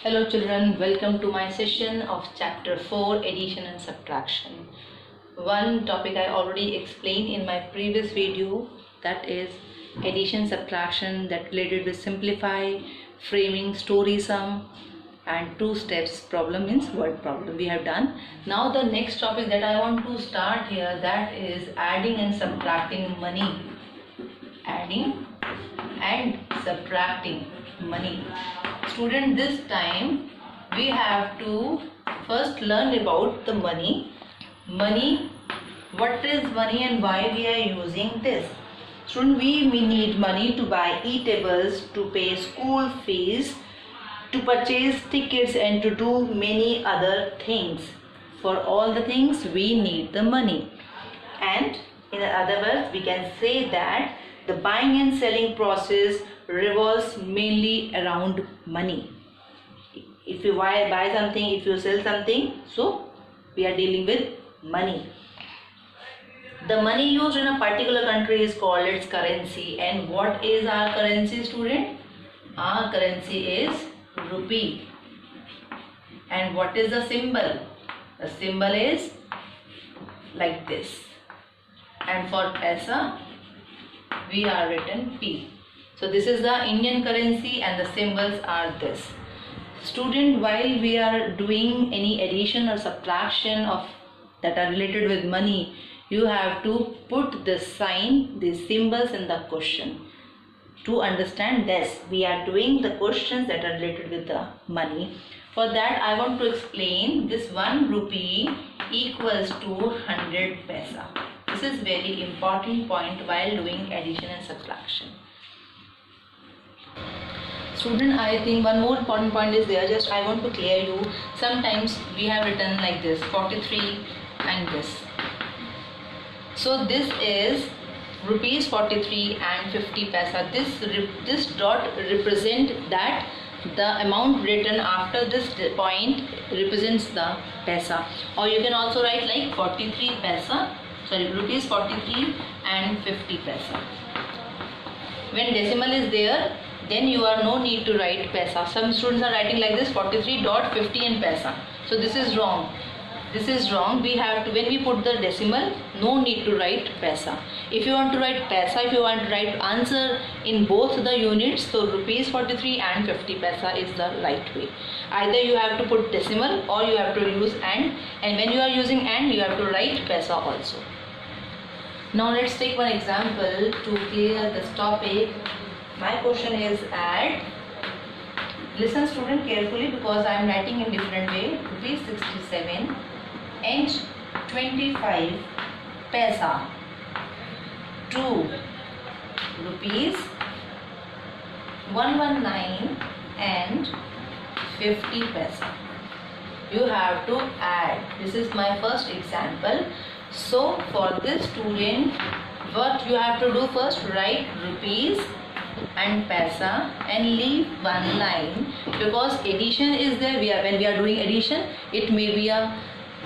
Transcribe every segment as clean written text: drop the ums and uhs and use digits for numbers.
Hello children, welcome to my session of chapter 4 addition and subtraction. One topic I already explained in my previous video, that is addition subtraction, that related with simplify, framing, story sum and two steps problem means word problem we have done. Now the next topic that I want to start here, that is adding and subtracting money. Adding and subtracting money. Student, this time we have to first learn about the money. Money, what is money and why we are using this? Student, we need money to buy eatables, to pay school fees, to purchase tickets and to do many other things. For all the things we need the money. And in other words, we can say that the buying and selling process revolves mainly around money. If you buy something, if you sell something, so we are dealing with money. The money used in a particular country is called its currency. And what is our currency, student? Our currency is rupee. And what is the symbol? The symbol is like this. And for paisa, we are written P. So this is the Indian currency and the symbols are this. Student, while we are doing any addition or subtraction of that are related with money, you have to put the sign, the symbols in the question. To understand this, we are doing the questions that are related with the money. For that, I want to explain this 1 rupee equals to 100 paisa. This is very important point while doing addition and subtraction. Student, I think one more important point is there. Just I want to clear you. Sometimes we have written like this 43 and this. So this is rupees 43 and 50 paisa. This dot represent that the amount written after this point represents the paisa. Or you can also write like 43 paisa. Sorry, rupees 43 and 50 paisa. When decimal is there, then you are no need to write paisa. Some students are writing like this 43.50 and paisa. So this is wrong. This is wrong. We have to, when we put the decimal, no need to write paisa. If you want to write paisa, if you want to write answer in both the units, so rupees 43 and 50 paisa is the right way. Either you have to put decimal or you have to use and when you are using and, you have to write paisa also. Now let's take one example to clear this topic. My question is add. Listen student carefully because I am writing in different way. Rupees 67 and 25 paisa to rupees 119 and 50 paisa. You have to add. This is my first example. So for this student, what you have to do first, write rupees and paisa and leave one line, because addition is there. When we are doing addition, it may be a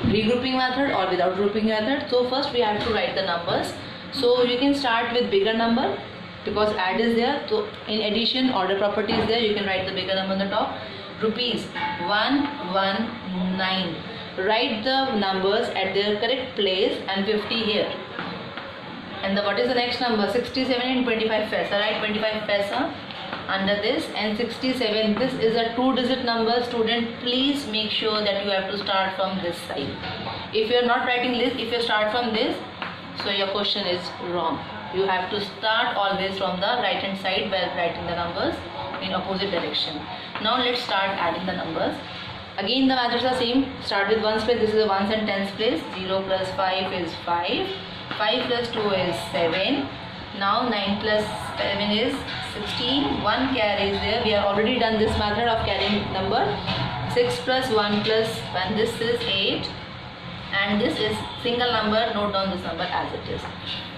regrouping method or without grouping method. So first we have to write the numbers. So you can start with bigger number because add is there. So in addition, order property is there. You can write the bigger number on the top. Rupees 119. Write the numbers at their correct place and 50 here. And what is the next number? 67 and 25 paisa. Write 25 paisa under this and 67. This is a 2-digit number. Student, please make sure that you have to start from this side. If you are not writing this, if you start from this, so your question is wrong. You have to start always from the right hand side while writing the numbers in opposite direction. Now let's start adding the numbers. Again the methods are same. Start with ones place. This is a ones and tens place. 0 plus 5 is 5. 5 plus 2 is 7. Now 9 plus 7 is 16. 1 carry is there. We have already done this method of carrying number. 6 plus 1 plus 1. This is 8. And this is single number. Note down this number as it is.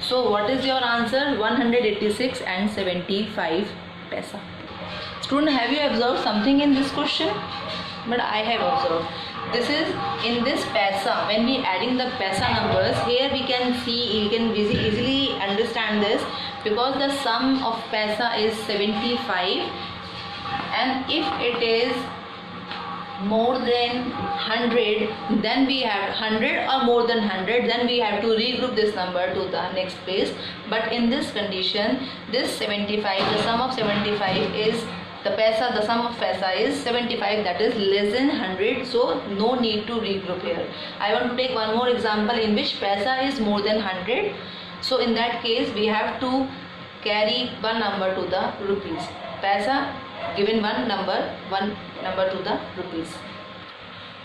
So what is your answer? 186 and 75 paisa. Student, have you observed something in this question? But I have observed. This is in this paisa. When we adding the paisa numbers, here we can see, you can easily understand this, because the sum of paisa is 75 and if it is more than 100, then we have 100 or more than 100, then we have to regroup this number to the next place. But in this condition, this 75, the sum of 75 is the sum of paisa is 75, that is less than 100, so no need to regroup here. I want to take one more example in which paisa is more than 100. So in that case we have to carry one number to the rupees. Paisa given one number to the rupees.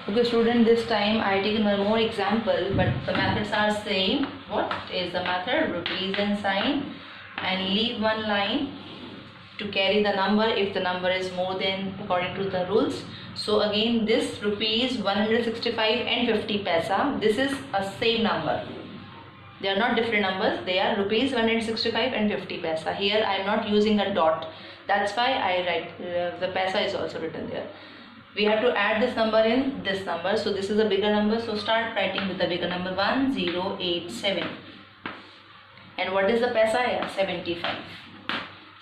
Okay student, this time I taken one more example, but the methods are same. What is the method? Rupees and sign, and leave one line to carry the number if the number is more than according to the rules. So again, this rupees 165 and 50 paisa, this is a same number. They are not different numbers, they are rupees 165 and 50 paisa. Here I am not using a dot, that's why I write the paisa is also written there. We have to add this number in this number, so this is a bigger number, so start writing with the bigger number 1087. And what is the paisa here? 75.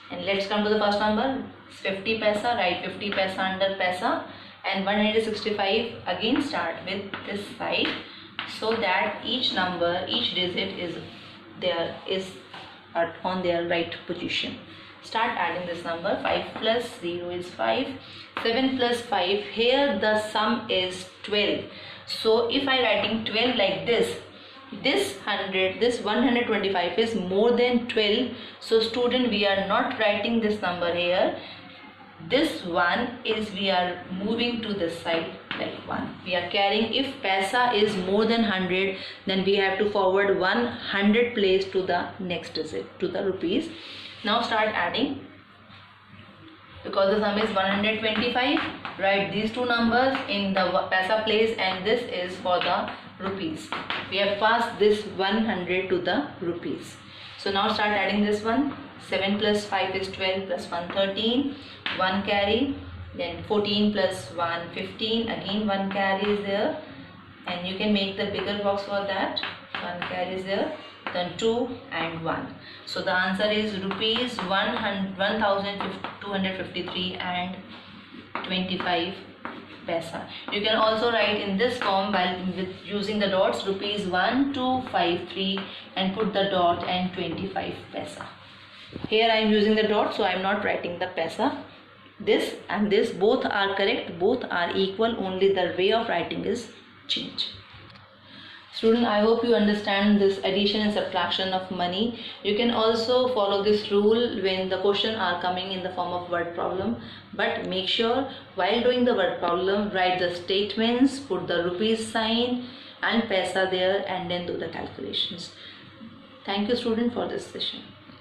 And let's come to the first number, 50 paisa, write 50 paisa under paisa, and 165 again start with this side, so that each number, each digit is on their right position. Start adding this number. 5 plus 0 is 5, 7 plus 5, here the sum is 12. So if I writing 12 like this, this 125 is more than 12, so student, we are not writing this number here. This one is, we are moving to this side like 1. We are carrying, if paisa is more than 100, then we have to forward 100 place to the next digit, to the rupees. Now start adding. Because the sum is 125, write these two numbers in the paisa place, and this is for the rupees. We have passed this 100 to the rupees. So now start adding this one. 7 plus 5 is 12, plus 1 13, 1 carry, then 14 plus 1 15, again 1 carry is there, and you can make the bigger box for that. 1 carry is there, then 2 and 1. So the answer is rupees 1253 and 25 paisa. You can also write in this form with using the dots, rupees 1253 and put the dot and 25 paisa. Here I am using the dot, so I am not writing the paisa. This and this both are correct, both are equal, only the way of writing is changed. Student, I hope you understand this addition and subtraction of money. You can also follow this rule when the question are coming in the form of word problem. But make sure while doing the word problem, write the statements, put the rupees sign and paisa there, and then do the calculations. Thank you student for this session.